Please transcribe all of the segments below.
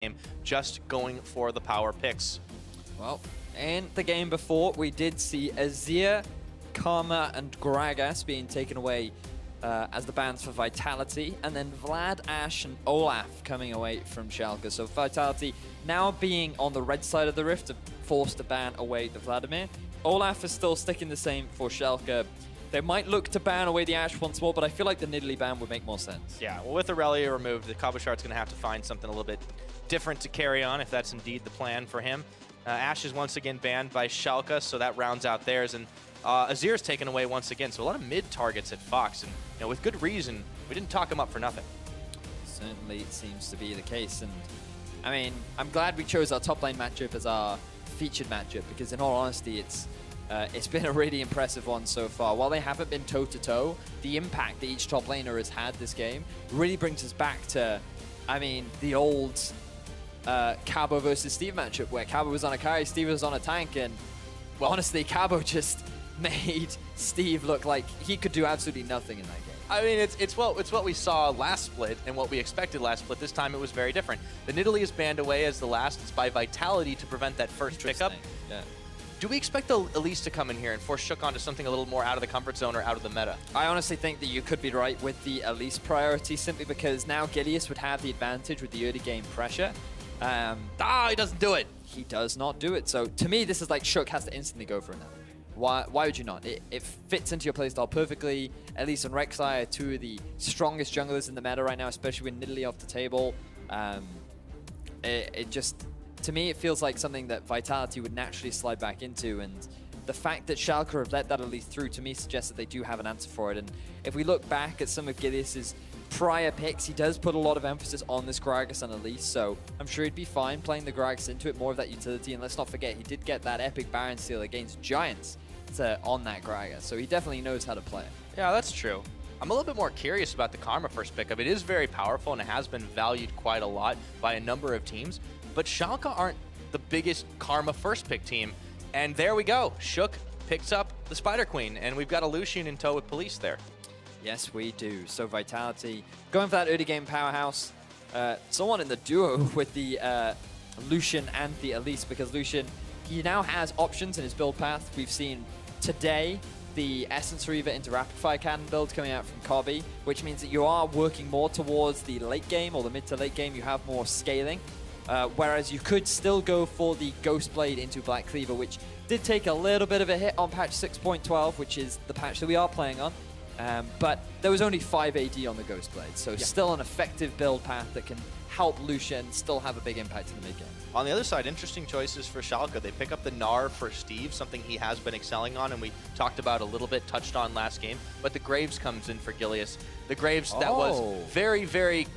game, just going for the power picks. Well, in the game before, we did see Azir, Karma, and Gragas being taken away as the bans for Vitality, and then Vlad, Ashe, and Olaf coming away from Schalke. So Vitality now being on the red side of the rift, forced to ban away the Vladimir. Olaf is still sticking the same for Schalke. They might look to ban away the Ashe once more, but I feel like the Nidalee ban would make more sense. Yeah, well, with Irelia removed, the Cabochard's going to have to find something a little bit different to carry on, if that's indeed the plan for him. Ashe is once again banned by Schalke, so that rounds out theirs, and Azir's taken away once again. So a lot of mid targets at Fox, and with good reason. We didn't talk him up for nothing. Certainly seems to be the case, and I mean, I'm glad we chose our top lane matchup as our featured matchup, because in all honesty, it's been a really impressive one so far. While they haven't been toe-to-toe, the impact that each top laner has had this game really brings us back to, I mean, the old Cabo versus Steve matchup, where Cabo was on a carry, Steve was on a tank, and well, honestly, Cabo just made Steve look like he could do absolutely nothing in that game. I mean, it's what we saw last split and what we expected last split. This time it was very different. The Nidalee is banned away as the last. It's by Vitality to prevent that first pickup. Yeah. Do we expect the Elise to come in here and force Shook onto something a little more out of the comfort zone or out of the meta? I honestly think that you could be right with the Elise priority, simply because now Gilius would have the advantage with the early game pressure. He doesn't do it. He does not do it. So to me, this is like Shook has to instantly go for it now. Why would you not? It fits into your playstyle perfectly. Elise and Rek'Sai are two of the strongest junglers in the meta right now, especially with Nidalee off the table. It just, to me, it feels like something that Vitality would naturally slide back into, and the fact that Schalke have let that Elise through, to me, suggests that they do have an answer for it. And if we look back at some of Gilius's prior picks, he does put a lot of emphasis on this Gragas and Elise, so I'm sure he'd be fine playing the Gragas into it, more of that utility. And let's not forget, he did get that epic Baron steal against Giants on that Gragas, so he definitely knows how to play it. Yeah, that's true. I'm a little bit more curious about the Karma first pickup. It is very powerful and it has been valued quite a lot by a number of teams, but Schalke aren't the biggest Karma first pick team. And there we go. Shook picks up the Spider Queen, and we've got a Lucian in tow with Police there. Yes, we do. So Vitality going for that early game powerhouse. Someone in the duo with the Lucian and the Elise, because Lucian, he now has options in his build path. We've seen today the Essence Reaver into Rapid Fire Cannon build coming out from Cobby, which means that you are working more towards the late game or the mid to late game. You have more scaling. Whereas you could still go for the Ghost Blade into Black Cleaver, which did take a little bit of a hit on patch 6.12, which is the patch that we are playing on. But there was only 5 AD on the Ghost Blade, so still an effective build path that can help Lucian still have a big impact in the mid game. On the other side, interesting choices for Schalke. They pick up the Gnar for Steve, something he has been excelling on, and we talked about a little bit, touched on last game. But the Graves comes in for Gilius. The Graves that was very, very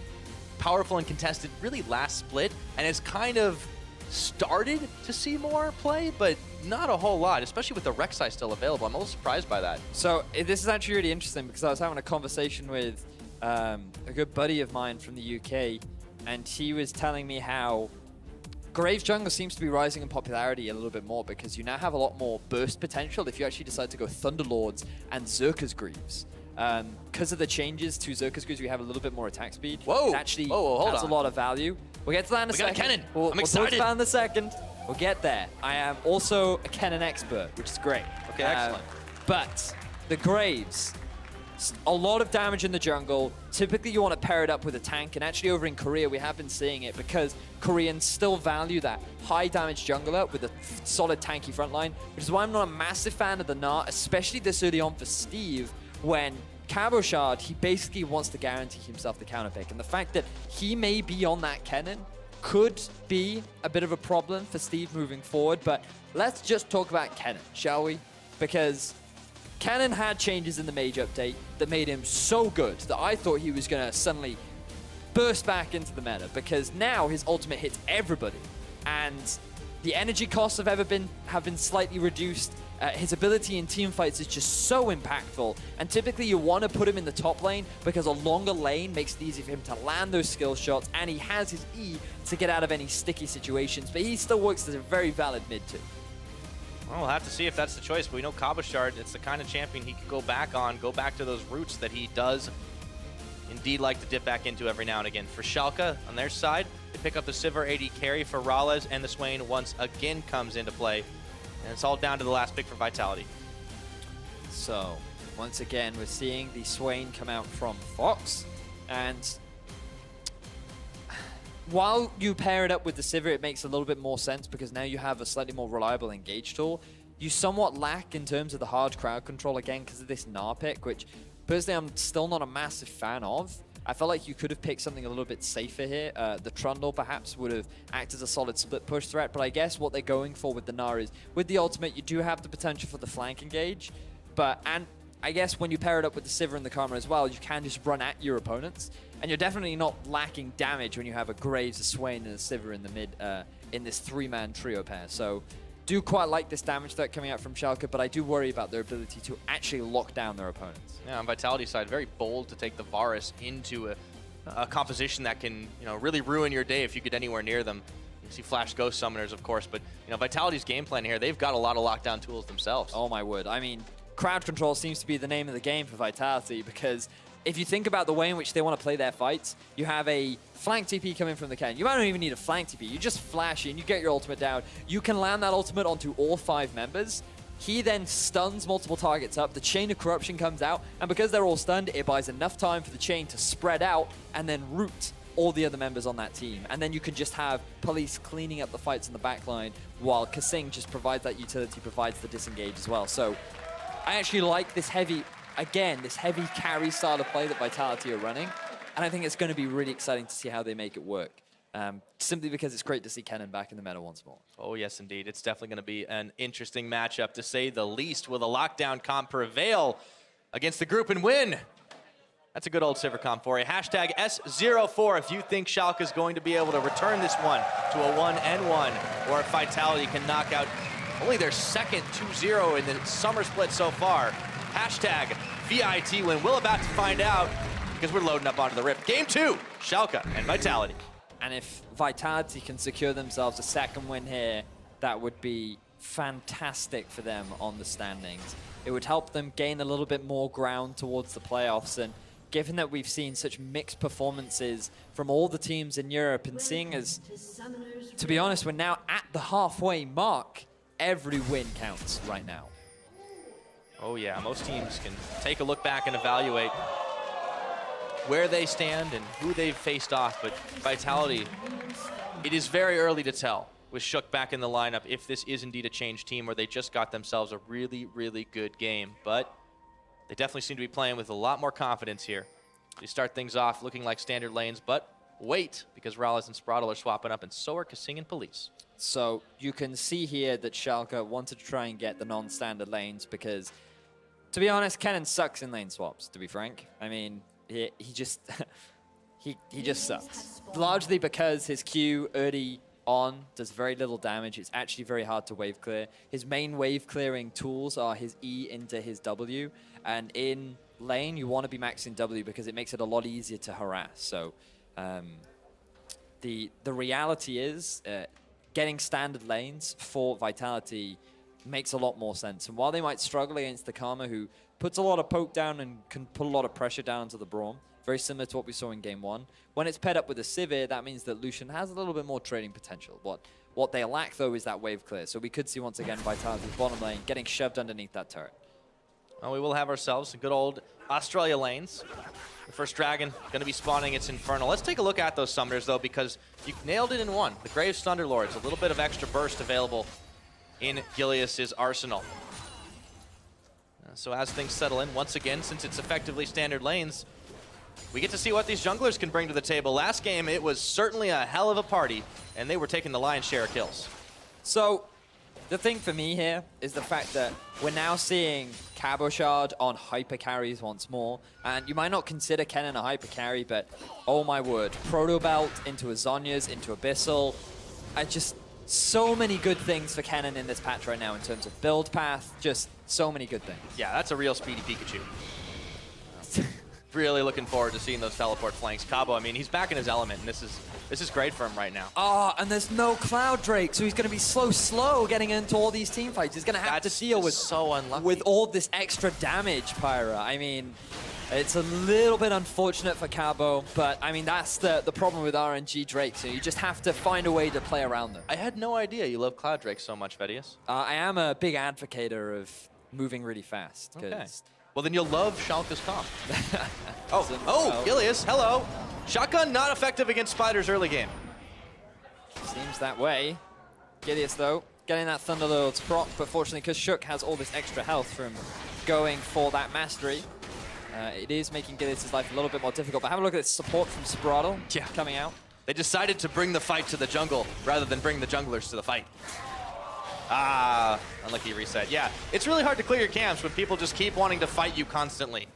powerful and contested really last split, and has kind of started to see more play, but not a whole lot, especially with the Rek'Sai still available. I'm a little surprised by that. So this is actually really interesting, because I was having a conversation with a good buddy of mine from the UK, and he was telling me how Graves jungle seems to be rising in popularity a little bit more, because you now have a lot more burst potential if you actually decide to go Thunderlords and Xerxes Greaves. Because of the changes to Xerxes Greaves, we have a little bit more attack speed. Whoa! It actually hold has on. a lot of value. We'll get to that in a second. We got a Kennen. I'm excited. We'll talk about in a second. We'll get there. I am also a Kennen expert, which is great. Okay, excellent. But the Graves, a lot of damage in the jungle. Typically, you want to pair it up with a tank, and actually over in Korea, we have been seeing it, because Koreans still value that high damage jungler with a solid tanky frontline, which is why I'm not a massive fan of the Gnar, especially this early on for Steve, when Cabochard, he basically wants to guarantee himself the counter pick, and the fact that he may be on that Kennen could be a bit of a problem for Steve moving forward. But let's just talk about Kennen, shall we? Because Kennen had changes in the Mage update that made him so good that I thought he was going to suddenly burst back into the meta, because now his ultimate hits everybody, and the energy costs have been slightly reduced. His ability in team fights is just so impactful, and typically you want to put him in the top lane, because a longer lane makes it easy for him to land those skill shots, and he has his E to get out of any sticky situations, but he still works as a very valid mid too. Well, we'll have to see if that's the choice, but we know Cabochard, it's the kind of champion he could go back to those roots that he does indeed like to dip back into every now and again. For Schalke, on their side, They pick up the Sivir AD carry for MrRalleZ, and the Swain once again comes into play. And it's all down to the last pick for Vitality. So, once again, we're seeing the Swain come out from Fox. And while you pair it up with the Sivir, it makes a little bit more sense because now you have a slightly more reliable engage tool. You somewhat lack in terms of the hard crowd control again because of this Gnar pick, which personally I'm still not a massive fan of. I felt like you could have picked something a little bit safer here. The Trundle perhaps would have acted as a solid split push threat, but I guess what they're going for with the Gnar is, with the ultimate, you do have the potential for the flank engage, and I guess when you pair it up with the Sivir and the Karma as well, you can just run at your opponents, and you're definitely not lacking damage when you have a Graves, a Swain, and a Sivir in the mid, in this three-man trio pair. So, do quite like this damage threat coming out from Schalke, but I do worry about their ability to actually lock down their opponents. Yeah, on Vitality's side, very bold to take the Varus into a composition that can, really ruin your day if you get anywhere near them. You see Flash Ghost Summoners, of course, but, Vitality's game plan here, they've got a lot of lockdown tools themselves. Oh my word. I mean, crowd control seems to be the name of the game for Vitality because if you think about the way in which they want to play their fights, you have a flank TP coming from the Kennen. You might not even need a flank TP. You just flash in, you get your ultimate down. You can land that ultimate onto all 5 members. He then stuns multiple targets up. The Chain of Corruption comes out, and because they're all stunned, it buys enough time for the chain to spread out and then root all the other members on that team. And then you can just have police cleaning up the fights in the backline while KaSing just provides that utility, provides the disengage as well. So I actually like this heavy, again, this heavy carry style of play that Vitality are running. And I think it's going to be really exciting to see how they make it work. Simply because it's great to see Kennen back in the meta once more. Oh, yes, indeed. It's definitely going to be an interesting matchup, to say the least. Will the lockdown comp prevail against the group and win? That's a good old Sivir comp for you. Hashtag S04 if you think Schalke is going to be able to return this one to a 1-1, or if Vitality can knock out only their second 2-0 in the summer split so far. Hashtag VIT win. We're about to find out because we're loading up onto the Rift. Game 2, Schalke and Vitality. And if Vitality can secure themselves a second win here, that would be fantastic for them on the standings. It would help them gain a little bit more ground towards the playoffs. And given that we've seen such mixed performances from all the teams in Europe, and seeing as, to be honest, we're now at the halfway mark, every win counts right now. Oh yeah, most teams can take a look back and evaluate where they stand and who they've faced off, but Vitality, it is very early to tell with Shook back in the lineup if this is indeed a changed team or they just got themselves a really, really good game. But they definitely seem to be playing with a lot more confidence here. They start things off looking like standard lanes, but wait, because MrRalleZ and sprattel are swapping up, and so are KaSing and Police. So you can see here that Schalke wanted to try and get the non-standard lanes because, to be honest, Kennen sucks in lane swaps, to be frank. I mean, he just he just sucks. Largely because his Q early on does very little damage. It's actually very hard to wave clear. His main wave clearing tools are his E into his W, and in lane you want to be maxing W because it makes it a lot easier to harass. So the reality is getting standard lanes for Vitality makes a lot more sense. And while they might struggle against the Karma, who puts a lot of poke down and can put a lot of pressure down to the Braum, very similar to what we saw in Game 1. When it's paired up with a Sivir, that means that Lucian has a little bit more trading potential. What they lack, though, is that wave clear. So we could see, once again, Vitality's bottom lane getting shoved underneath that turret. Well, we will have ourselves some good old Australia lanes. The first dragon going to be spawning its Infernal. Let's take a look at those summoners, though, because you nailed it in one. The Graves Thunderlords, a little bit of extra burst available in Gilius' arsenal. So as things settle in, once again, since it's effectively standard lanes, we get to see what these junglers can bring to the table. Last game, it was certainly a hell of a party, and they were taking the lion's share of kills. So the thing for me here is the fact that we're now seeing Cabochard on hyper carries once more. And you might not consider Kennen a hyper carry, but oh my word, Proto Belt into a Zhonya's, into Abyssal. So many good things for Kennen in this patch right now in terms of build path, just so many good things. Yeah, that's a real speedy Pikachu. Really looking forward to seeing those teleport flanks. Cabo, I mean, he's back in his element, and this is great for him right now. Oh, and there's no Cloud Drake, so he's going to be slow getting into all these team fights. He's going to have to deal with so unlucky. with all this extra damage, Pyra. I mean, It's a little bit unfortunate for Cabo, but I mean, that's the problem with RNG Drake, so you just have to find a way to play around them. I had no idea you love Cloud Drake so much, Vedius. I am a big advocate of moving really fast. Okay. Well, then you'll love Schalke's comp. oh, Gilius, hello. Shotgun not effective against Spiders early game. Seems that way. Gilius, though, getting that Thunderlord's proc, but fortunately, because Shook has all this extra health from going for that mastery, it is making Gilius' life a little bit more difficult. But have a look at this support from sprattel coming out. They decided to bring the fight to the jungle rather than bring the junglers to the fight. Ah, unlucky reset. Yeah, it's really hard to clear your camps when people just keep wanting to fight you constantly.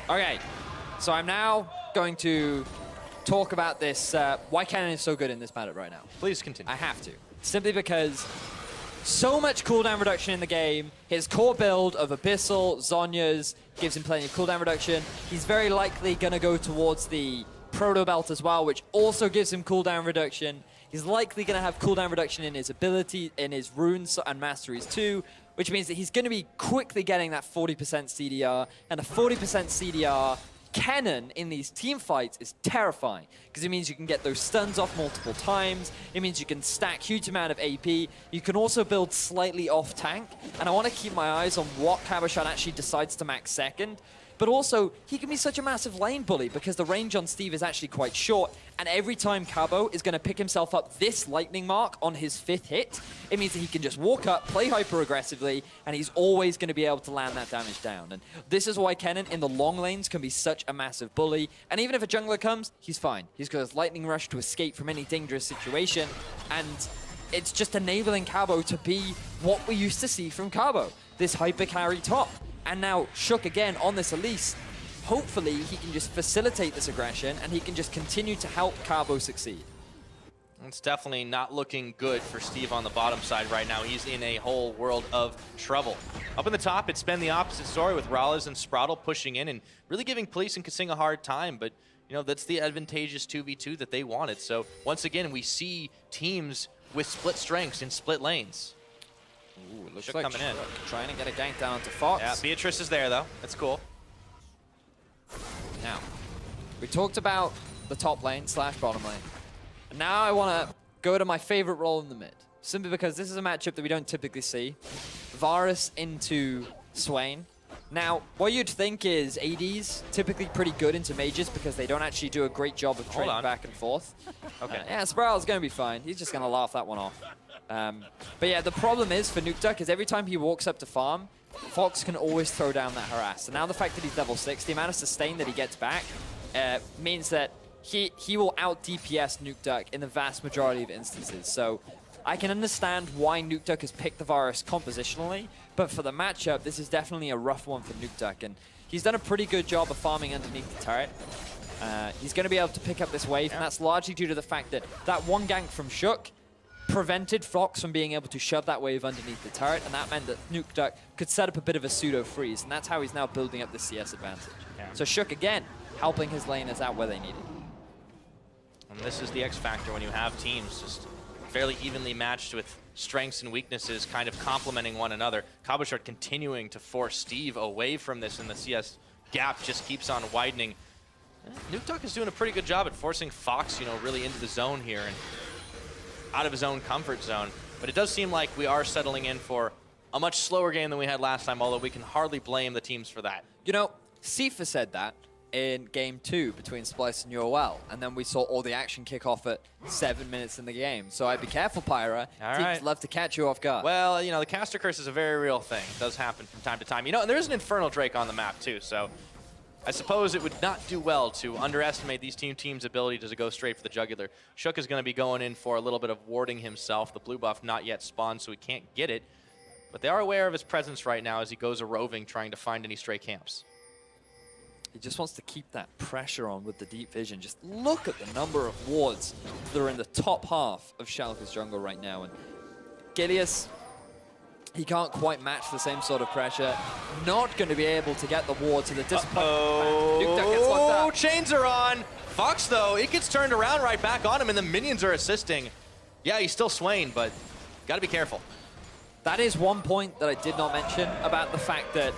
Okay, so I'm now going to talk about this, why Kennen is so good in this matchup right now. Please continue. I have to. Simply because so much cooldown reduction in the game. His core build of Abyssal, Zhonya's gives him plenty of cooldown reduction. He's very likely going to go towards the Proto Belt as well, which also gives him cooldown reduction. He's likely going to have cooldown reduction in his ability, in his runes and masteries too, which means that he's going to be quickly getting that 40% CDR, and a 40% CDR Kennen in these team fights is terrifying because it means you can get those stuns off multiple times. It means you can stack huge amount of AP. You can also build slightly off tank, and I want to keep my eyes on what Cabochard actually decides to max second. But also, he can be such a massive lane bully because the range on Steve is actually quite short, and every time Cabo is going to pick himself up this lightning mark on his 5th hit, it means that he can just walk up, play hyper aggressively, and he's always going to be able to land that damage down. And this is why Kennen in the long lanes can be such a massive bully, and even if a jungler comes, he's fine. He's got his lightning rush to escape from any dangerous situation, and it's just enabling Cabo to be what we used to see from Cabo, this hyper carry top. And now Shook again on this Elise. Hopefully he can just facilitate this aggression and he can just continue to help Cabo succeed. It's definitely not looking good for Steve on the bottom side right now. He's in a whole world of trouble. Up in the top, it's been the opposite story with MrRalleZ and sprattel pushing in and really giving Police and KaSing a hard time. But, you know, that's the advantageous 2v2 that they wanted. So once again, we see teams with split strengths in split lanes. Ooh, it looks Shook like coming in. Trying to get a gank down onto Fox. Yeah, Beatrice is there though. That's cool. Now, we talked about the top lane / bottom lane. And now I want to go to my favorite role in the mid. Simply because this is a matchup that we don't typically see. Varus into Swain. Now, what you'd think is ADs typically pretty good into mages because they don't actually do a great job of trading back and forth. Okay. Yeah, sprattel's going to be fine. He's just going to laugh that one off. But yeah, the problem is for Nukeduck is every time he walks up to farm, Fox can always throw down that harass. And now the fact that he's level 6, the amount of sustain that he gets back means that he will out DPS Nukeduck in the vast majority of instances. So I can understand why Nukeduck has picked the Varus compositionally, but for the matchup, this is definitely a rough one for Nukeduck. And he's done a pretty good job of farming underneath the turret. He's going to be able to pick up this wave, and that's largely due to the fact that that one gank from Shook prevented Fox from being able to shove that wave underneath the turret, and that meant that Nukeduck could set up a bit of a pseudo-freeze, and that's how he's now building up the CS advantage. Yeah. So Shook, again, helping his laners out where they need it. And this is the X factor when you have teams just fairly evenly matched with strengths and weaknesses kind of complementing one another. Cabochard continuing to force Steve away from this, and the CS gap just keeps on widening. Nukeduck is doing a pretty good job at forcing Fox, you know, really into the zone here and out of his own comfort zone. But it does seem like we are settling in for a much slower game than we had last time, although we can hardly blame the teams for that. You know, Sifa said that in Game 2 between Splice and UOL, and then we saw all the action kick off at 7 minutes in the game. So I'd be careful, Pyra. Teams love to catch you off guard. Well, you know, the caster curse is a very real thing. It does happen from time to time. You know, and there's an Infernal Drake on the map too, so I suppose it would not do well to underestimate these teams' ability to go straight for the jugular. Shook is going to be going in for a little bit of warding himself. The blue buff not yet spawned, so he can't get it. But they are aware of his presence right now as he goes a-roving, trying to find any stray camps. He just wants to keep that pressure on with the deep vision. Just look at the number of wards that are in the top half of Schalke's jungle right now. And Gilius, he can't quite match the same sort of pressure. Not going to be able to get the ward to the disappointment. Nukeduck gets locked up. Chains are on. Fox, though, it gets turned around right back on him, and the minions are assisting. Yeah, he's still Swain, but got to be careful. That is one point that I did not mention about the fact that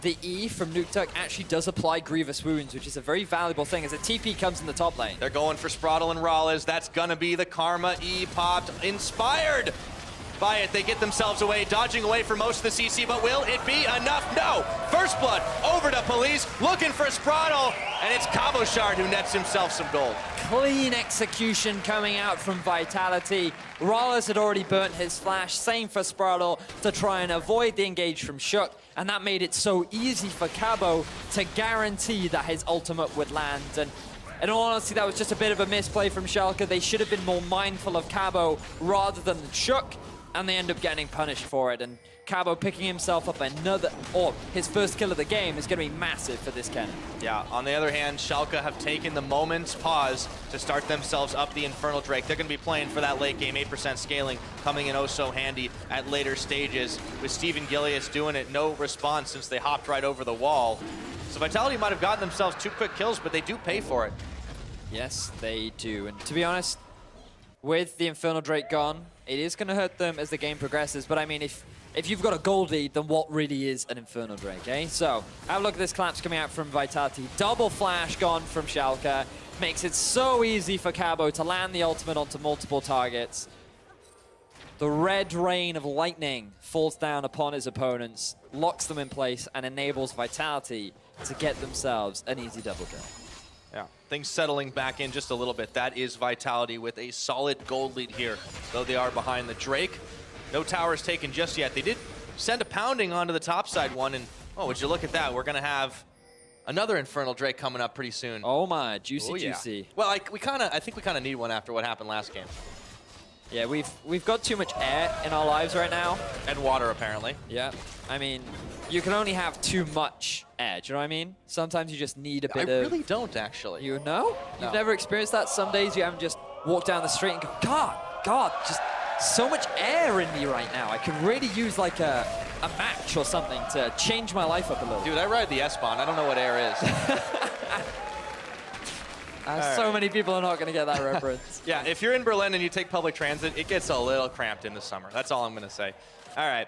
the E from Nukeduck actually does apply grievous wounds, which is a very valuable thing as a TP comes in the top lane. They're going for Sprattel and MrRalleZ. That's gonna be the Karma. E popped, inspired by it. They get themselves away, dodging away for most of the CC, but will it be enough? No! First blood over to Police, looking for Sprattel, and it's Cabochard who nets himself some gold. Clean execution coming out from Vitality. MrRalleZ had already burnt his flash, same for Sprattel to try and avoid the engage from Shook, and that made it so easy for Cabo to guarantee that his ultimate would land. And in all honesty, that was just a bit of a misplay from Schalke. They should have been more mindful of Cabo rather than Shook, and they end up getting punished for it. And Cabo picking himself up his first kill of the game is going to be massive for this Kennen. Yeah, on the other hand, Schalke have taken the moment's pause to start themselves up the Infernal Drake. They're going to be playing for that late game, 8% scaling, coming in oh so handy at later stages. With Steve and Gilius doing it, no response since they hopped right over the wall. So Vitality might have gotten themselves 2 quick kills, but they do pay for it. Yes, they do. And to be honest, with the Infernal Drake gone, it is going to hurt them as the game progresses. But I mean, if you've got a gold lead, then what really is an Infernal Drake, eh? So, have a look at this collapse coming out from Vitality. Double flash gone from Schalke. Makes it so easy for Cabo to land the ultimate onto multiple targets. The red rain of lightning falls down upon his opponents, locks them in place, and enables Vitality to get themselves an easy double kill. Yeah, things settling back in just a little bit. That is Vitality with a solid gold lead here, though they are behind the Drake. No towers taken just yet. They did send a pounding onto the top side one, and oh, would you look at that? We're gonna have another Infernal Drake coming up pretty soon. Oh my, juicy, oh, yeah. juicy. Well, I think we kind of need one after what happened last game. Yeah, we've got too much air in our lives right now. And water, apparently. Yeah, I mean, you can only have too much air, do you know what I mean? Sometimes you just need a bit of... I really don't, actually. You know? No. You've never experienced that? Some days you haven't just walked down the street and go, God, just so much air in me right now. I could really use like a match or something to change my life up a little. Dude, I ride the S-Bahn. I don't know what air is. So many people are not going to get that reference. Yeah, if you're in Berlin and you take public transit, it gets a little cramped in the summer. That's all I'm going to say. All right.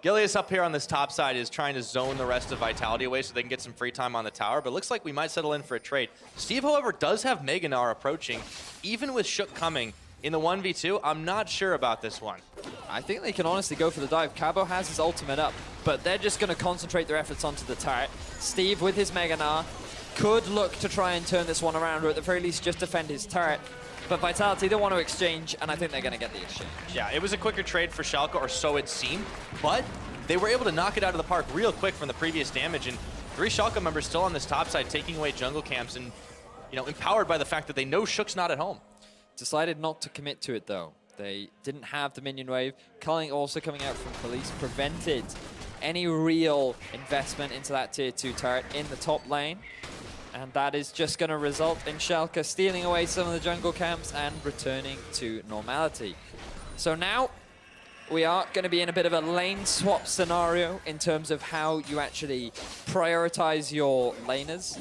Gilius up here on this top side is trying to zone the rest of Vitality away so they can get some free time on the tower, but it looks like we might settle in for a trade. Steve, however, does have Gnar approaching. Even with Shook coming in the 1v2, I'm not sure about this one. I think they can honestly go for the dive. Cabo has his ultimate up, but they're just going to concentrate their efforts onto the turret. Steve with his Gnar could look to try and turn this one around, or at the very least just defend his turret. But Vitality, they want to exchange, and I think they're going to get the exchange. Yeah, it was a quicker trade for Schalke, or so it seemed, but they were able to knock it out of the park real quick from the previous damage, and 3 Schalke members still on this top side taking away jungle camps and, you know, empowered by the fact that they know Shook's not at home. Decided not to commit to it, though. They didn't have the minion wave. Culling also coming out from Police prevented any real investment into that tier 2 turret in the top lane. And that is just going to result in Schalke stealing away some of the jungle camps and returning to normality. So now we are going to be in a bit of a lane swap scenario in terms of how you actually prioritize your laners.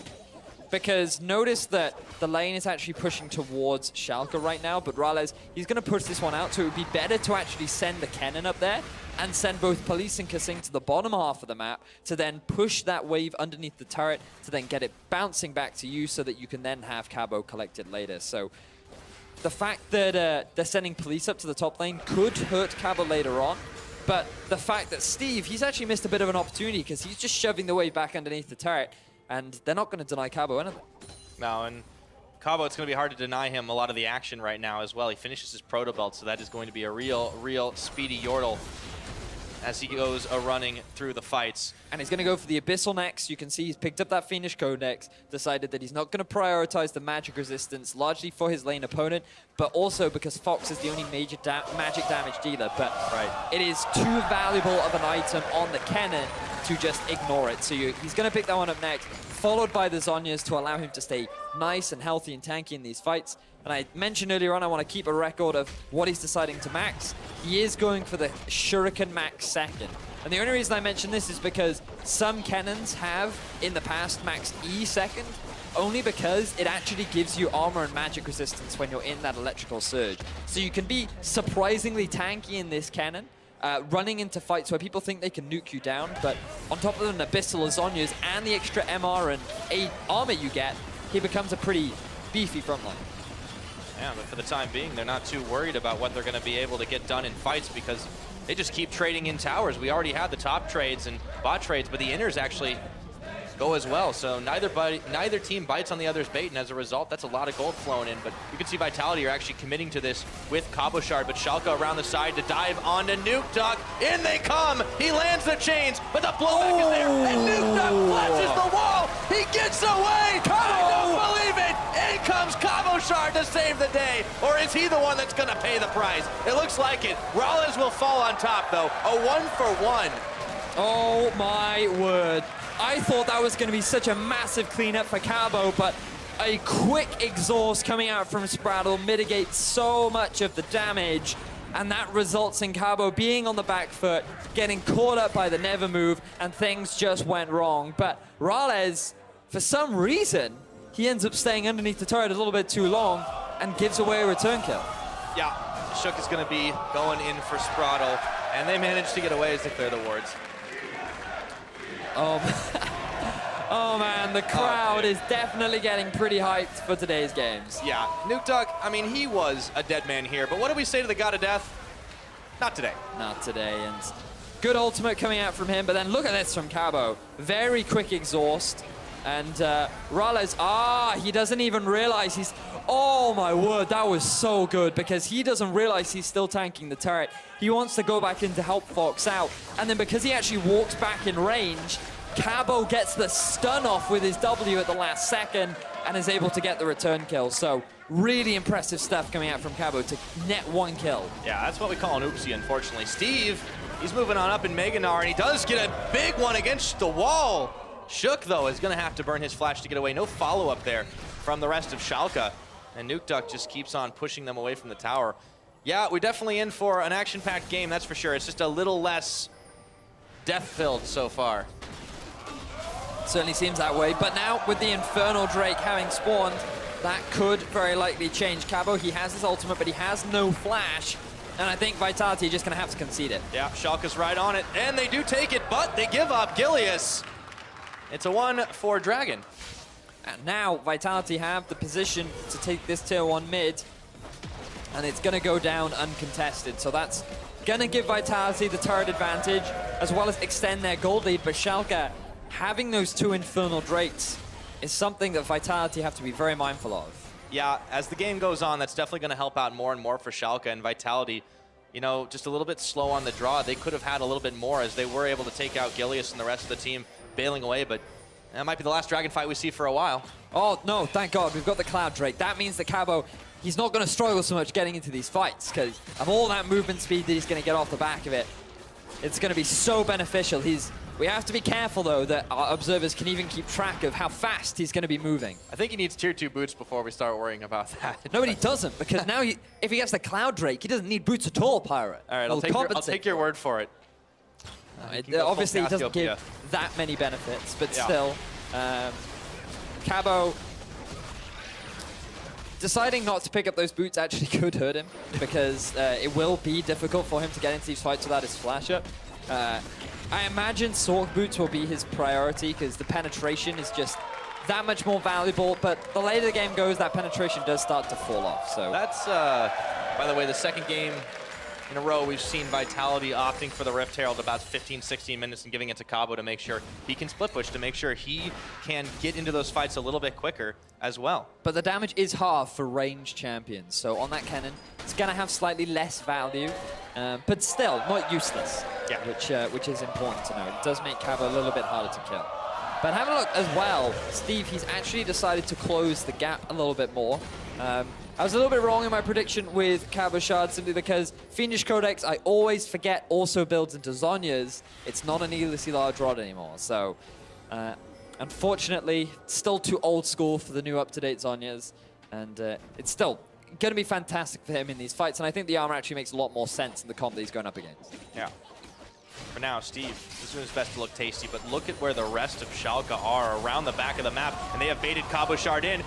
Because notice that the lane is actually pushing towards Schalke right now, but MrRalleZ, he's going to push this one out, so it would be better to actually send the Kennen up there and send both Police and KaSing to the bottom half of the map to then push that wave underneath the turret to then get it bouncing back to you so that you can then have Cabo collected later. So the fact that they're sending Police up to the top lane could hurt Cabo later on, but the fact that Steve, he's actually missed a bit of an opportunity because he's just shoving the wave back underneath the turret, and they're not going to deny Cabo anything. No, and Cabo, it's going to be hard to deny him a lot of the action right now as well. He finishes his proto belt, so that is going to be a real speedy Yordle as he goes running through the fights. And he's going to go for the Abyssal next. You can see he's picked up that Fiendish Codex, decided that he's not going to prioritize the magic resistance, largely for his lane opponent, but also because Fox is the only major magic damage dealer. But it is too valuable of an item on the Kennen to just ignore it. So he's going to pick that one up next, followed by the Zhonya's to allow him to stay nice and healthy and tanky in these fights. And I mentioned earlier on, I want to keep a record of what he's deciding to max. He is going for the Shuriken max second. And the only reason I mention this is because some Kennens have, in the past, maxed E second, only because it actually gives you armor and magic resistance when you're in that electrical surge. So you can be surprisingly tanky in this Kennen, running into fights where people think they can nuke you down, but on top of an Abyssal Zhonya's and the extra MR and armor you get, he becomes a pretty beefy frontline. Yeah, but for the time being, they're not too worried about what they're going to be able to get done in fights because they just keep trading in towers. We already had the top trades and bot trades, but the inners actually go as well. So neither team bites on the other's bait, and as a result, that's a lot of gold flowing in. But you can see Vitality are actually committing to this with Cabochard, but Schalke around the side to dive onto Nukeduck. In they come! He lands the chains, but the blowback is there, and Nukeduck flashes the wall! He gets away! I don't believe it! In comes Cabochard to save the day! Or is he the one that's gonna pay the price? It looks like it. MrRalleZ will fall on top, though. A 1-for-1. Oh my word. I thought that was going to be such a massive cleanup for Cabo, but a quick exhaust coming out from sprattel mitigates so much of the damage, and that results in Cabo being on the back foot, getting caught up by the never move, and things just went wrong. But MrRalleZ, for some reason, he ends up staying underneath the turret a little bit too long and gives away a return kill. Yeah, Shook is going to be going in for sprattel, and they managed to get away as they clear the wards. Oh man, the crowd is definitely getting pretty hyped for today's games. Yeah, Nukeduck, I mean, he was a dead man here, but what do we say to the God of Death? Not today. Not today, and good ultimate coming out from him, but then look at this from Cabo. Very quick exhaust, and MrRalleZ, he doesn't even realize he's, oh my word, that was so good, because he doesn't realize he's still tanking the turret. He wants to go back in to help Fox out, and then because he actually walks back in range, Cabo gets the stun off with his W at the last second and is able to get the return kill. So really impressive stuff coming out from Cabo to net 1 kill. Yeah, that's what we call an oopsie, unfortunately. Steve, he's moving on up in Gnar, and he does get a big one against the wall. Shook, though, is going to have to burn his flash to get away. No follow-up there from the rest of Schalke. And Nukeduck just keeps on pushing them away from the tower. Yeah, we're definitely in for an action-packed game, that's for sure. It's just a little less death-filled so far. Certainly seems that way, but now with the Infernal Drake having spawned, that could very likely change. Cabo, he has his ultimate, but he has no flash, and I think Vitality are just going to have to concede it. Yeah, Schalke's right on it, and they do take it, but they give up Gilius. It's a 1 for Dragon. And now Vitality have the position to take this tier 1 mid, and it's going to go down uncontested, so that's going to give Vitality the turret advantage, as well as extend their gold lead, but Schalke having those 2 Infernal Drakes is something that Vitality have to be very mindful of. Yeah, as the game goes on, that's definitely going to help out more and more for Schalke, and Vitality, you know, just a little bit slow on the draw. They could have had a little bit more as they were able to take out Gilius and the rest of the team bailing away, but that might be the last Dragon fight we see for a while. Oh, no, thank God, we've got the Cloud Drake. That means that Cabo, he's not going to struggle so much getting into these fights, because of all that movement speed that he's going to get off the back of it. It's going to be so beneficial. We have to be careful, though, that our observers can even keep track of how fast he's going to be moving. I think he needs tier 2 boots before we start worrying about that. No, but he doesn't, because now if he gets the Cloud Drake, he doesn't need boots at all, Pirate. All right, I'll take your word for it. Obviously, he doesn't give that many benefits, but still. Cabo deciding not to pick up those boots actually could hurt him, because it will be difficult for him to get into these fights without his flash up. I imagine Sork boots will be his priority, because the penetration is just that much more valuable, but the later the game goes, that penetration does start to fall off. So that's, by the way, the second game in a row we've seen Vitality opting for the Rift Herald about 15, 16 minutes and giving it to Cabo to make sure he can split push, to make sure he can get into those fights a little bit quicker as well. But the damage is half for ranged champions, so on that Kennen, it's going to have slightly less value, but still not useless, which is important to know. It does make Cabo a little bit harder to kill. But have a look as well, Steve, he's actually decided to close the gap a little bit more. I was a little bit wrong in my prediction with Cabochard, simply because Fiendish Codex, I always forget, also builds into Zhonya's. It's not an Elise large rod anymore, so unfortunately, still too old school for the new up-to-date Zhonya's, and it's still going to be fantastic for him in these fights, and I think the armor actually makes a lot more sense in the comp that he's going up against. Yeah. For now, Steve is doing his best to look tasty, but look at where the rest of Schalke are around the back of the map, and they have baited Cabochard in.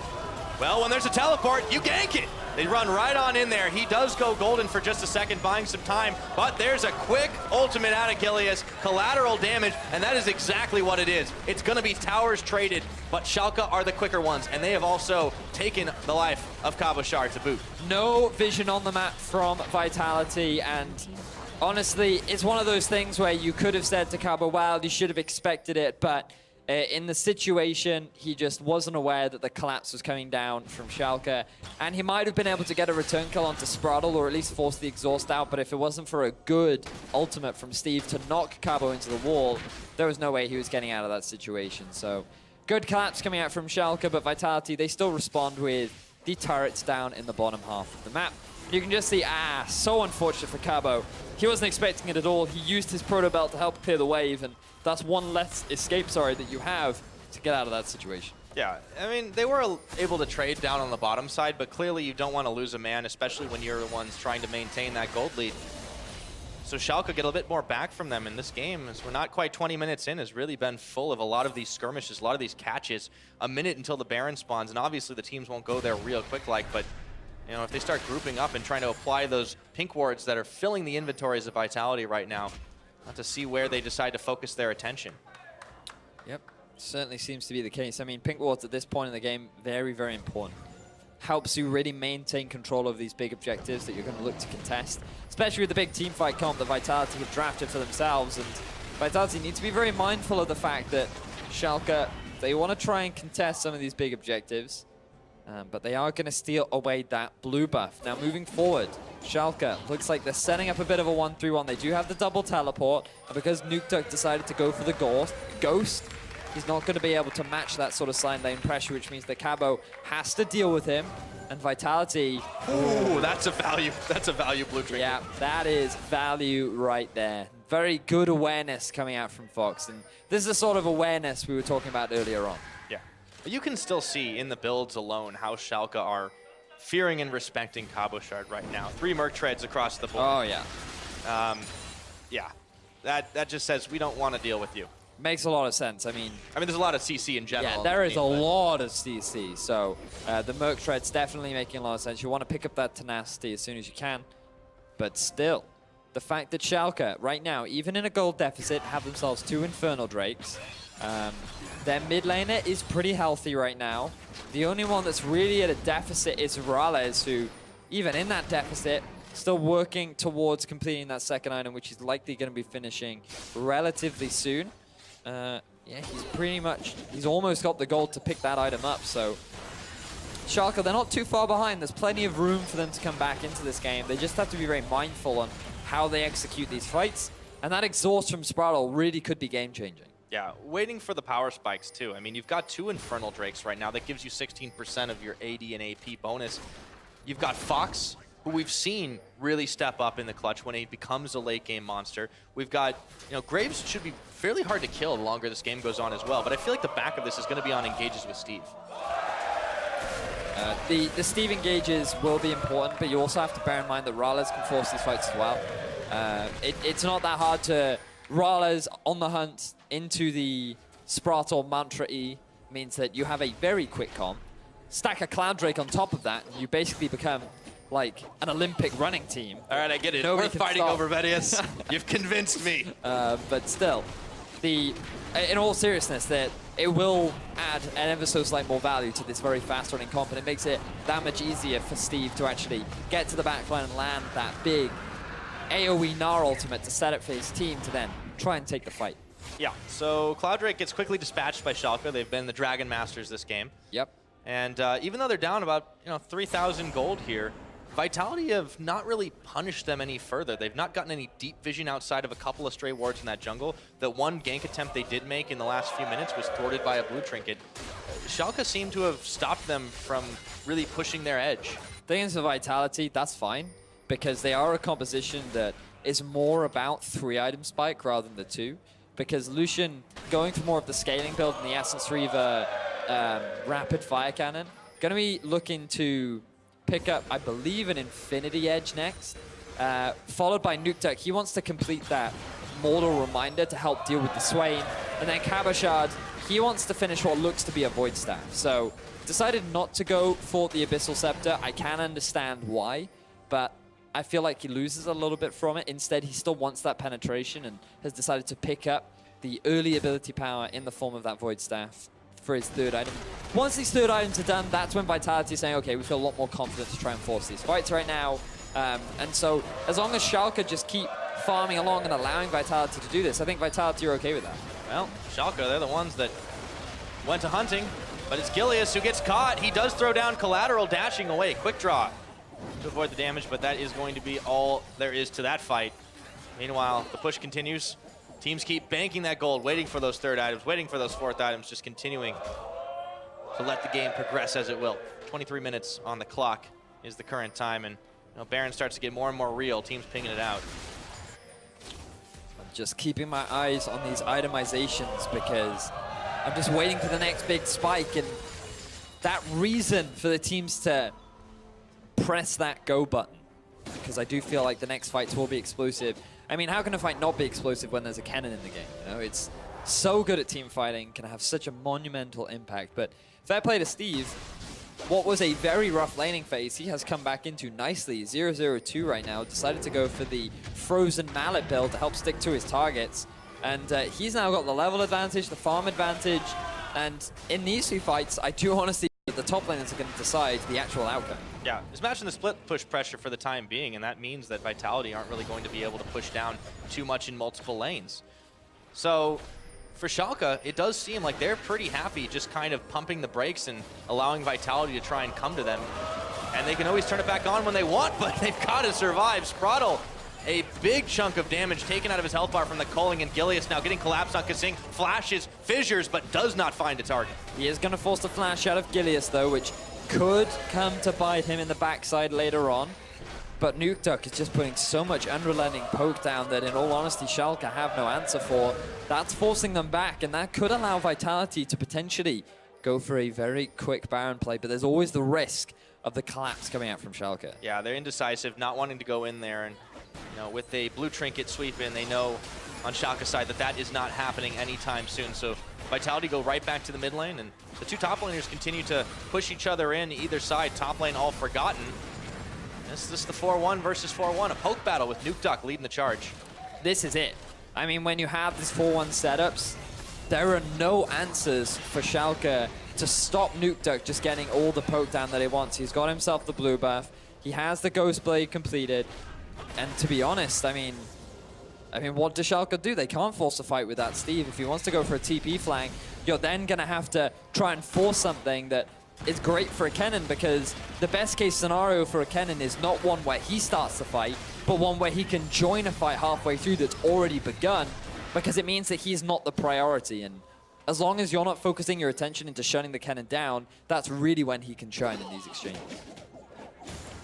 Well, when there's a teleport, you gank it. They run right on in there. He does go golden for just a second, buying some time, but there's a quick ultimate out of Gilius, collateral damage, and that is exactly what it is. It's gonna be towers traded, but Schalke are the quicker ones, and they have also taken the life of Cabochard to boot. No vision on the map from Vitality, and honestly, it's one of those things where you could have said to Cabo, well, you should have expected it, but in the situation, he just wasn't aware that the collapse was coming down from Schalke, and he might have been able to get a return kill onto sprattel, or at least force the exhaust out, but if it wasn't for a good ultimate from Steve to knock Cabo into the wall, there was no way he was getting out of that situation. So, good collapse coming out from Schalke, but Vitality, they still respond with the turrets down in the bottom half of the map. You can just see, so unfortunate for Cabo. He wasn't expecting it at all. He used his proto belt to help clear the wave, and that's one less escape, that you have to get out of that situation. Yeah, I mean, they were able to trade down on the bottom side, but clearly you don't want to lose a man, especially when you're the ones trying to maintain that gold lead. So Schalke get a bit more back from them in this game, as we're not quite 20 minutes in, has really been full of a lot of these skirmishes, a lot of these catches, a minute until the Baron spawns, and obviously the teams won't go there real quick but you know, if they start grouping up and trying to apply those pink wards that are filling the inventories of Vitality right now, have to see where they decide to focus their attention. Yep, certainly seems to be the case. I mean, pink wards at this point in the game, very, very important. Helps you really maintain control of these big objectives that you're going to look to contest, especially with the big team fight comp that Vitality have drafted for themselves. And Vitality need to be very mindful of the fact that Schalke, they want to try and contest some of these big objectives. But they are going to steal away that blue buff. Now, moving forward, Schalke looks like they're setting up a bit of a 1-3-1. They do have the double teleport, and because Nukeduck decided to go for the ghost, he's not going to be able to match that sort of side lane pressure, which means that Cabo has to deal with him. And Vitality... Ooh, that's a value blue trinket. Yeah, that is value right there. Very good awareness coming out from Fox. And this is the sort of awareness we were talking about earlier on. You can still see in the builds alone how Schalke are fearing and respecting Cabochard right now. 3 Merc treads across the board. Oh, yeah. Yeah, that just says we don't want to deal with you. Makes a lot of sense. I mean, there's a lot of CC in general. Yeah, there is a lot of CC. So the Merc tread's definitely making a lot of sense. You want to pick up that tenacity as soon as you can. But still, the fact that Schalke, right now, even in a gold deficit, have themselves 2 Infernal Drakes. Their mid laner is pretty healthy right now. The only one that's really at a deficit is MrRalleZ, who, even in that deficit, still working towards completing that second item, which is likely going to be finishing relatively soon. Yeah, he's almost got the gold to pick that item up, so Schalke, they're not too far behind. There's plenty of room for them to come back into this game. They just have to be very mindful on how they execute these fights, and that exhaust from sprattel really could be game-changing. Yeah, waiting for the power spikes too. I mean, you've got 2 Infernal Drakes right now. That gives you 16% of your AD and AP bonus. You've got Fox, who we've seen really step up in the clutch when he becomes a late game monster. We've got, you know, Graves should be fairly hard to kill the longer this game goes on as well, but I feel like the back of this is going to be on engages with Steve. The Steve engages will be important, but you also have to bear in mind that MrRalleZ can force these fights as well. It's not that hard to... MrRalleZ on the hunt into the sprattel mantra E means that you have a very quick comp. Stack a Cloud Drake on top of that, and you basically become like an Olympic running team. All right, I get it. We're fighting over Vedius. You've convinced me. But still, in all seriousness, that it will add an ever so slight more value to this very fast running comp, and it makes it that much easier for Steve to actually get to the backline and land that big AoE Gnar ultimate to set up for his team to then try and take the fight. Yeah, so Cloud Drake gets quickly dispatched by Schalke. They've been the Dragon Masters this game. Yep. And even though they're down about 3,000 gold here, Vitality have not really punished them any further. They've not gotten any deep vision outside of a couple of stray wards in that jungle. The one gank attempt they did make in the last few minutes was thwarted by a blue trinket. Schalke seem to have stopped them from really pushing their edge. Things of Vitality, that's fine, because they are a composition that is more about 3-item spike rather than the 2. Because Lucian, going for more of the scaling build in the S04 rapid fire cannon, going to be looking to pick up, I believe, an Infinity Edge next, followed by Nukeduck. He wants to complete that Mortal Reminder to help deal with the Swain. And then Cabochard he wants to finish what looks to be a Void Staff. So decided not to go for the Abyssal Scepter. I can understand why, but I feel like he loses a little bit from it. Instead, he still wants that penetration and has decided to pick up the early ability power in the form of that Void Staff for his third item. Once these third items are done, that's when Vitality is saying, okay, we feel a lot more confident to try and force these fights right now. And so as long as Schalke just keep farming along and allowing Vitality to do this, I think Vitality are okay with that. Well, Schalke, they're the ones that went to hunting, but it's Gilius who gets caught. He does throw down collateral, dashing away. Quick draw to avoid the damage, but that is going to be all there is to that fight. Meanwhile, the push continues. Teams keep banking that gold, waiting for those third items, waiting for those fourth items, just continuing to let the game progress as it will. 23 minutes on the clock is the current time, and Baron starts to get more and more real. Teams pinging it out. Just keeping my eyes on these itemizations because I'm just waiting for the next big spike, and that reason for the teams to press that go button, because I do feel like the next fights will be explosive. I mean, how can a fight not be explosive when there's a Kennen in the game? It's so good at team fighting, can have such a monumental impact. But fair play to Steve. What was a very rough laning phase, he has come back into nicely. 0-0-2 right now, decided to go for the Frozen Mallet build to help stick to his targets. And he's now got the level advantage, the farm advantage. And in these two fights, I do honestly think that the top laners are going to decide the actual outcome. Yeah, just matching the split push pressure for the time being, and that means that Vitality aren't really going to be able to push down too much in multiple lanes. So for Schalke, it does seem like they're pretty happy just kind of pumping the brakes and allowing Vitality to try and come to them. And they can always turn it back on when they want, but they've got to survive. Sprattel, a big chunk of damage taken out of his health bar from the culling, and Gilius now getting collapsed on KaSing, flashes, fissures, but does not find a target. He is going to force the flash out of Gilius though, which could come to bite him in the backside later on. But Nukeduck is just putting so much unrelenting poke down that in all honesty, Schalke have no answer for. That's forcing them back, and that could allow Vitality to potentially go for a very quick Baron play, but there's always the risk of the collapse coming out from Schalke. Yeah, they're indecisive, not wanting to go in there, and with a blue trinket sweep in, they know on Schalke's side that that is not happening anytime soon. So Vitality go right back to the mid lane, and the two top laners continue to push each other in either side. Top lane all forgotten. This is the 4-1 versus 4-1, a poke battle with Nukeduck leading the charge. This is it. I mean, when you have these 4-1 setups, there are no answers for Schalke to stop Nukeduck just getting all the poke down that he wants. He's got himself the blue buff. He has the Ghost Blade completed. And to be honest, I mean, what does Schalke do? They can't force a fight with that Steve. If he wants to go for a TP flank, you're then going to have to try and force something that is great for a Kennen, because the best case scenario for a Kennen is not one where he starts the fight, but one where he can join a fight halfway through that's already begun, because it means that he's not the priority. And as long as you're not focusing your attention into shutting the Kennen down, that's really when he can shine in these exchanges.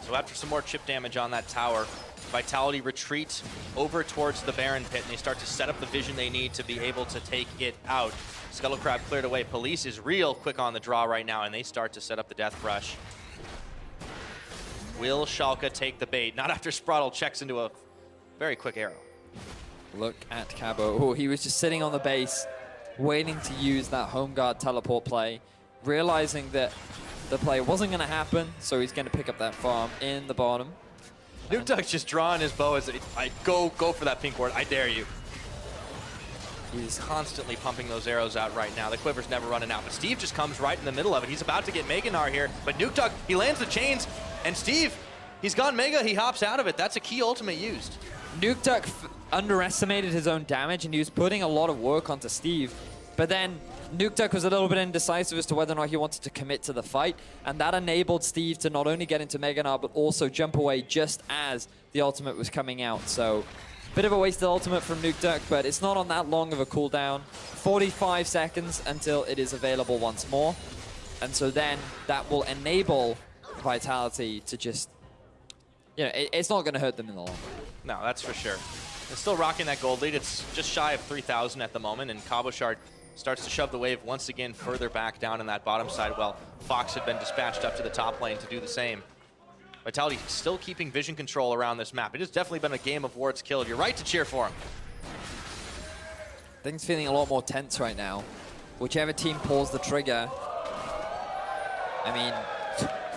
So after some more chip damage on that tower, Vitality retreat over towards the Baron pit, and they start to set up the vision they need to be able to take it out. Scuttle Crab cleared away. Police is real quick on the draw right now, and they start to set up the Death Brush. Will Schalke take the bait? Not after Sprattel checks into a very quick arrow. Look at Cabo. Oh, he was just sitting on the base, waiting to use that home guard teleport play, realizing that the play wasn't going to happen, so he's going to pick up that farm in the bottom. Nukeduck's just drawing his bow as I go for that pink ward. I dare you. He's constantly pumping those arrows out right now. The quiver's never running out, but Steve just comes right in the middle of it. He's about to get Mega Gnar here, but Nukeduck, he lands the chains, and Steve, he's gone Mega, he hops out of it. That's a key ultimate used. Nukeduck underestimated his own damage, and he was putting a lot of work onto Steve, but then Nukeduck was a little bit indecisive as to whether or not he wanted to commit to the fight, and that enabled Steve to not only get into Mega Gnar, but also jump away just as the ultimate was coming out. So, bit of a wasted ultimate from Nukeduck, but it's not on that long of a cooldown. 45 seconds until it is available once more. And so then that will enable Vitality to just, it's not going to hurt them in the long run. No, that's for sure. They're still rocking that gold lead. It's just shy of 3,000 at the moment, and Cabochard starts to shove the wave once again further back down in that bottom side, while Fox had been dispatched up to the top lane to do the same. Vitality still keeping vision control around this map. It has definitely been a game of wards killed. You're right to cheer for him. Things feeling a lot more tense right now. whichever team pulls the trigger, I mean,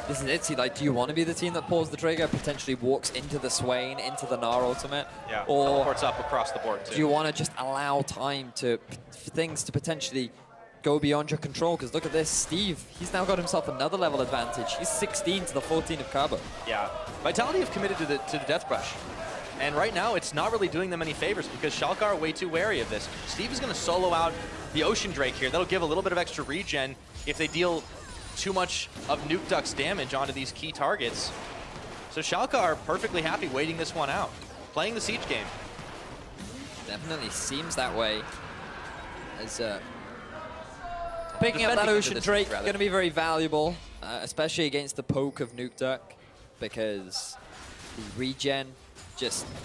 this is it. See, like, do you want to be the team that pulls the trigger, potentially walks into the Swain, into the Gnar ultimate? Yeah, or teleports up across the board, too. Do you want to just allow time for things to potentially go beyond your control? Because look at this, Steve, he's now got himself another level advantage. He's 16 to the 14 of Cabo. Yeah, Vitality have committed to the Death Brush. And right now, it's not really doing them any favors because Schalke are way too wary of this. Steve is going to solo out the Ocean Drake here. That'll give a little bit of extra regen if they deal too much of Nukeduck's damage onto these key targets. So Schalke are perfectly happy waiting this one out, playing the siege game. Definitely seems that way. As picking up that Ocean Drake going to be very valuable, especially against the poke of Nukeduck, because the regen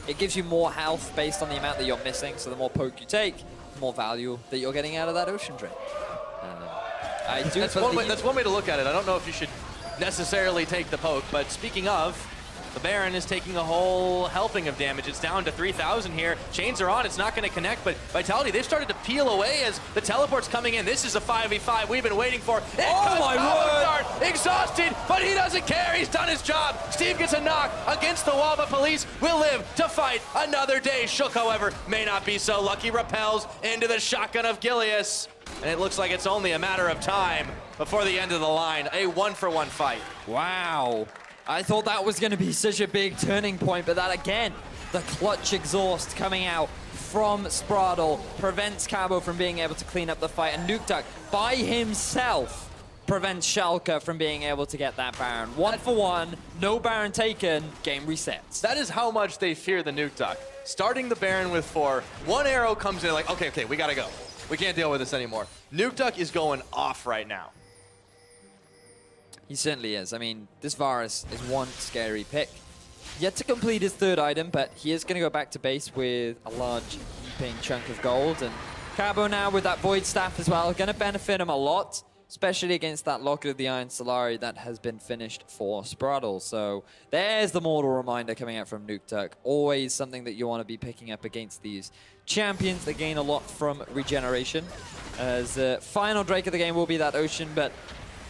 it gives you more health based on the amount that you're missing. So the more poke you take, the more value that you're getting out of that Ocean Drake. That's one way to look at it. I don't know if you should necessarily take the poke, but speaking of, the Baron is taking a whole helping of damage. It's down to 3,000 here. Chains are on. It's not going to connect, but Vitality, they've started to peel away as the teleport's coming in. This is a 5v5 we've been waiting for. Oh my word! Exhausted, but he doesn't care. He's done his job. Steve gets a knock against the wall, but Police will live to fight another day. Shook, however, may not be so lucky. Repels into the shotgun of Gilius. And it looks like it's only a matter of time before the end of the line. A 1-for-1 fight. Wow. I thought that was going to be such a big turning point, but that again, the clutch exhaust coming out from sprattel prevents Cabo from being able to clean up the fight, and Nukeduck by himself prevents Schalke from being able to get that Baron. 1-for-1, no Baron taken, game resets. That is how much they fear the Nukeduck. Starting the Baron with 4, one arrow comes in like, okay, we gotta go. We can't deal with this anymore. Nukeduck is going off right now. He certainly is. I mean, this Varus is one scary pick. Yet to complete his third item, but he is going to go back to base with a large heaping chunk of gold. And Cabo now with that Void Staff as well, going to benefit him a lot, especially against that Locket of the Iron Solari that has been finished for sprattel. So there's the mortal reminder coming out from Nukeduck. Always something that you want to be picking up against these champions that gain a lot from regeneration. As the final Drake of the game will be that Ocean, but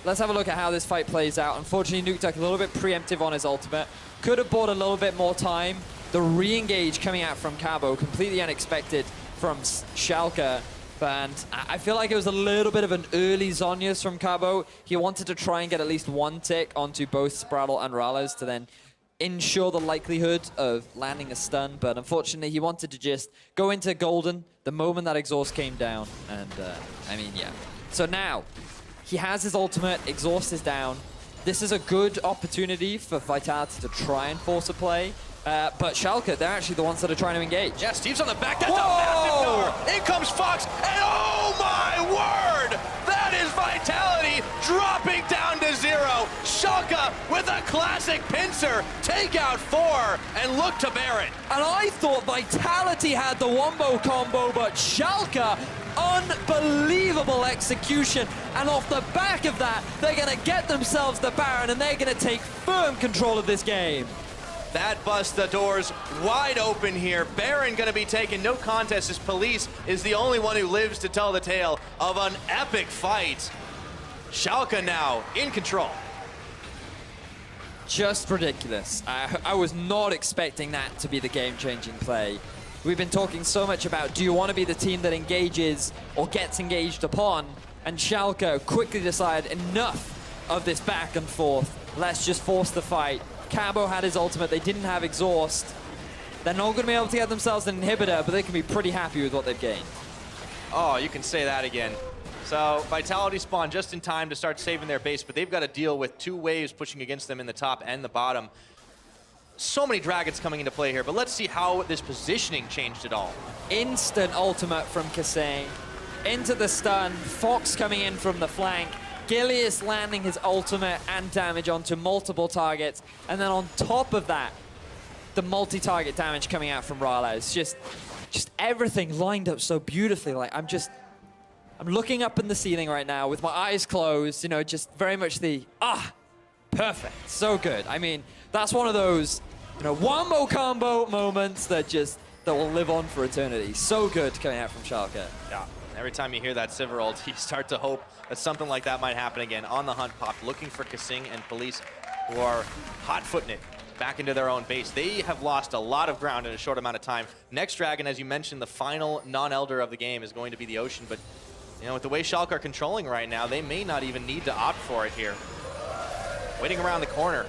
let's have a look at how this fight plays out. Unfortunately, Nukeduck a little bit preemptive on his ultimate. Could have bought a little bit more time. The re-engage coming out from Cabo, completely unexpected from Schalke. And I feel like it was a little bit of an early Zhonya's from Cabo. He wanted to try and get at least one tick onto both sprattel and MrRalleZ to then ensure the likelihood of landing a stun. But unfortunately, he wanted to just go into Golden the moment that exhaust came down. And I mean, yeah. So now, he has his ultimate, exhaust is down. This is a good opportunity for Vitality to try and force a play. But Schalke, they're actually the ones that are trying to engage. Yeah, Steve's on the back. That's a massive Gnar. In comes Fox, and oh my word! That is Vitality dropping down to 0. Schalke with a classic pincer. Take out 4 and look to Baron. And I thought Vitality had the wombo combo, but Schalke, unbelievable execution. And off the back of that, they're going to get themselves the Baron, and they're going to take firm control of this game. That busts the doors wide open here. Baron going to be taken. No contest as Police is the only one who lives to tell the tale of an epic fight. Schalke now in control. Just ridiculous. I was not expecting that to be the game-changing play. We've been talking so much about, do you want to be the team that engages or gets engaged upon? And Schalke quickly decide, enough of this back and forth. Let's just force the fight. Cabo had his ultimate, they didn't have exhaust. They're not going to be able to get themselves an inhibitor, but they can be pretty happy with what they've gained. Oh, you can say that again. So Vitality spawned just in time to start saving their base, but they've got to deal with 2 waves pushing against them in the top and the bottom. So many dragons coming into play here, but let's see how this positioning changed it all. Instant ultimate from KaSing. Into the stun, Fox coming in from the flank. Gilius landing his ultimate and damage onto multiple targets. And then on top of that, the multi-target damage coming out from MrRalleZ. Just everything lined up so beautifully. Like, I'm looking up in the ceiling right now with my eyes closed, you know, just very much the, perfect, so good. I mean, that's one of those, you know, wombo combo moments that will live on for eternity. So good coming out from Schalke. Yeah. Every time you hear that Sivir ult, you start to hope that something like that might happen again. On the hunt, Pop, looking for KaSing and Elise, who are hot-footing it back into their own base. They have lost a lot of ground in a short amount of time. Next Dragon, as you mentioned, the final non-elder of the game is going to be the Ocean, but you know, with the way Schalke are controlling right now, they may not even need to opt for it here. Waiting around the corner.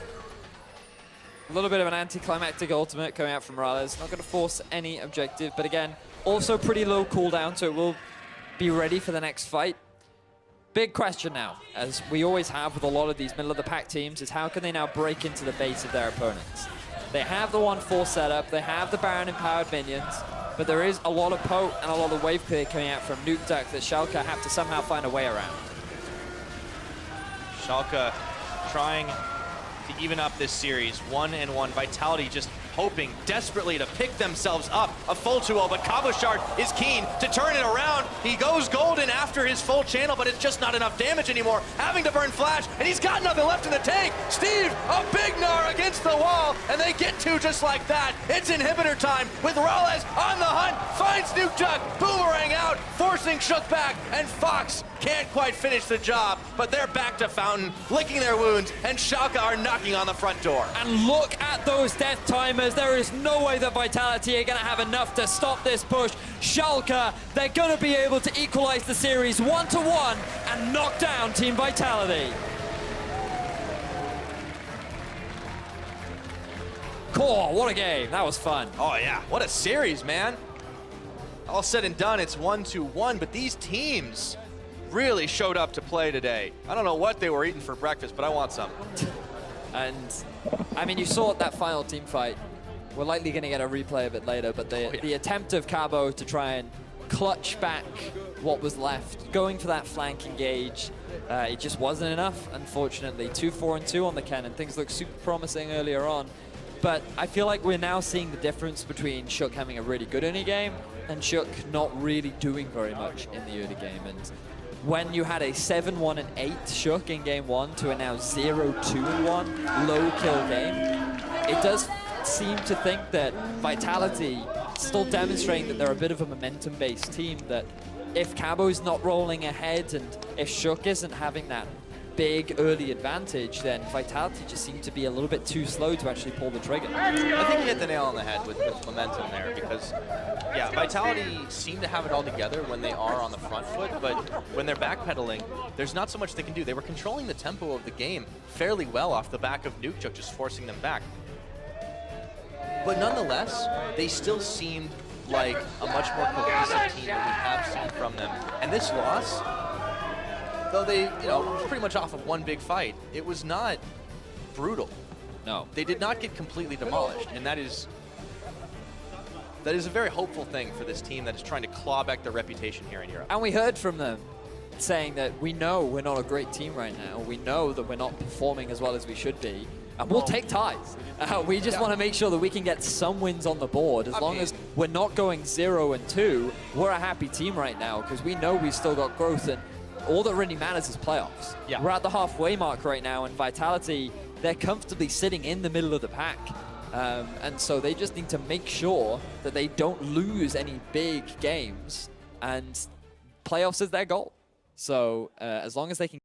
A little bit of an anticlimactic ultimate coming out from MrRalleZ. Not going to force any objective, but again, also pretty low cooldown, so it will be ready for the next fight. Big question now, as we always have with a lot of these middle-of-the-pack teams, is how can they now break into the base of their opponents? They have the 1-4 setup, they have the Baron-empowered minions, but there is a lot of poke and a lot of wave clear coming out from Nukeduck that Schalke have to somehow find a way around. Schalke trying to even up this series, 1-1. Vitality just hoping desperately to pick themselves up a full 2-0, but Cabochard is keen to turn it around. He goes golden after his full channel, but it's just not enough damage anymore. Having to burn flash, and he's got nothing left in the tank. Steve, a big Gnar against the wall, and they get two just like that. It's inhibitor time with MrRalleZ on the hunt, finds Nukeduck, boomerang out, forcing Shook back, and Fox can't quite finish the job, but they're back to Fountain, licking their wounds, and Schalke are knocking on the front door. And look at those death timers. There is no way that Vitality are going to have enough to stop this push. Schalke, they're going to be able to equalize the series 1-1 and knock down Team Vitality. Cool, what a game. That was fun. Oh yeah, what a series, man. All said and done, it's 1-1, but these teams really showed up to play today. I don't know what they were eating for breakfast, but I want some. And, I mean, you saw that final team fight. We're likely going to get a replay of it later, but the attempt of Cabo to try and clutch back what was left, going for that flank engage, it just wasn't enough, unfortunately. 2-4-2 on the Kennen. Things looked super promising earlier on. But I feel like we're now seeing the difference between Shook having a really good early game and Shook not really doing very much in the early game. And when you had a 7-1-8 Shook in game 1 to a now 0-2-1 low kill game, it does seem to think that Vitality still demonstrating that they're a bit of a momentum-based team, that if Cabo's not rolling ahead and if Shook isn't having that big early advantage, then Vitality just seem to be a little bit too slow to actually pull the trigger. I think you hit the nail on the head with momentum there, because yeah, Vitality seem to have it all together when they are on the front foot, but when they're backpedaling, there's not so much they can do. They were controlling the tempo of the game fairly well off the back of Nukeduck, just forcing them back. But nonetheless, they still seemed like a much more cohesive team than we have seen from them. And this loss, though they, was pretty much off of one big fight, it was not brutal. No. They did not get completely demolished, and that is a very hopeful thing for this team that is trying to claw back their reputation here in Europe. And we heard from them saying that we know we're not a great team right now. We know that we're not performing as well as we should be. And we'll take ties. We just want to make sure that we can get some wins on the board. As long as we're not going 0-2, we're a happy team right now, because we know we've still got growth, and all that really matters is playoffs. Yeah. We're at the halfway mark right now, and Vitality, they're comfortably sitting in the middle of the pack. And so they just need to make sure that they don't lose any big games, and playoffs is their goal. So as long as they can